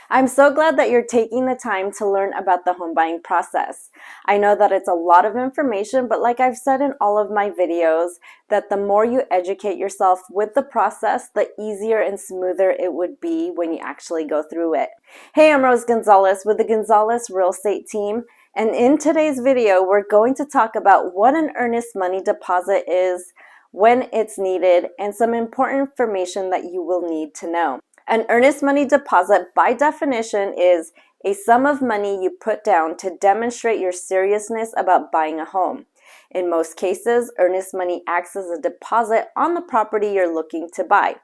I'm so glad that you're taking the time to learn about the home buying process. I know that it's a lot of information, but like I've said in all of my videos, that the more you educate yourself with the process, the easier and smoother it would be when you actually go through it. Hey, I'm Rose Gonzalez with the Gonzalez Real Estate Team, and in today's video, we're going to talk about what an earnest money deposit is, when it's needed, and some important information that you will need to know. An earnest money deposit, by definition, is a sum of money you put down to demonstrate your seriousness about buying a home. In most cases, earnest money acts as a deposit on the property you're looking to buy.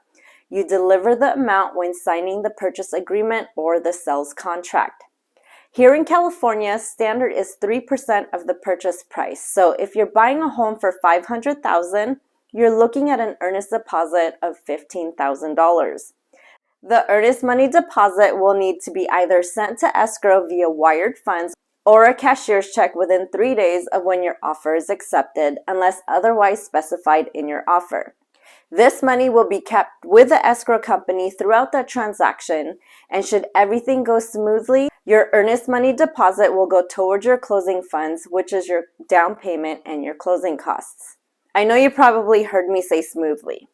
You deliver the amount when signing the purchase agreement or the sales contract. Here in California, standard is 3% of the purchase price. So if you're buying a home for $500,000, you're looking at an earnest deposit of $15,000. The earnest money deposit will need to be either sent to escrow via wired funds or a cashier's check within 3 days of when your offer is accepted, unless otherwise specified in your offer. This money will be kept with the escrow company throughout the transaction, and should everything go smoothly, your earnest money deposit will go towards your closing funds, which is your down payment and your closing costs. I know you probably heard me say smoothly.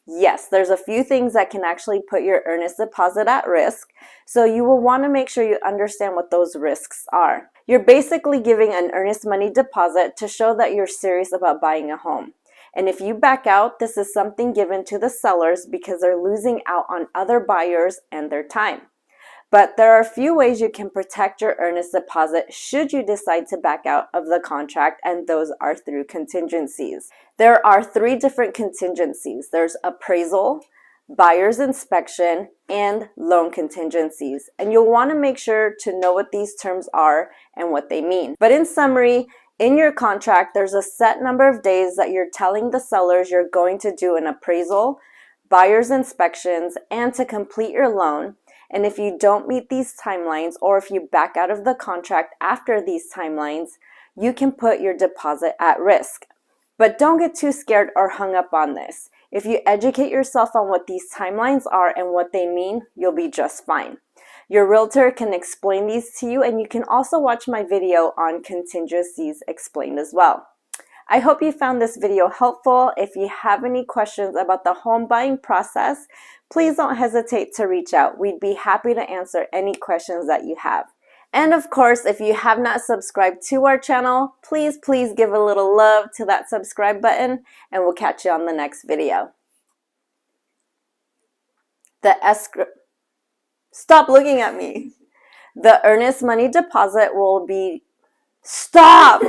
Yes, there's a few things that can actually put your earnest deposit at risk, so you will want to make sure you understand what those risks are. You're basically giving an earnest money deposit to show that you're serious about buying a home. And if you back out, this is something given to the sellers because they're losing out on other buyers and their time. But there are a few ways you can protect your earnest deposit should you decide to back out of the contract, and those are through contingencies. There are 3 different contingencies. There's appraisal, buyer's inspection, and loan contingencies. And you'll want to make sure to know what these terms are and what they mean. But in summary, in your contract, there's a set number of days that you're telling the sellers you're going to do an appraisal, buyer's inspections, and to complete your loan. And if you don't meet these timelines, or if you back out of the contract after these timelines, you can put your deposit at risk. But don't get too scared or hung up on this. If you educate yourself on what these timelines are and what they mean, you'll be just fine. Your realtor can explain these to you, and you can also watch my video on contingencies explained as well. I hope you found this video helpful. If you have any questions about the home buying process, please don't hesitate to reach out. We'd be happy to answer any questions that you have. And of course, if you have not subscribed to our channel, please give a little love to that subscribe button, and we'll catch you on the next video. Stop looking at me. The earnest money deposit will be... Stop!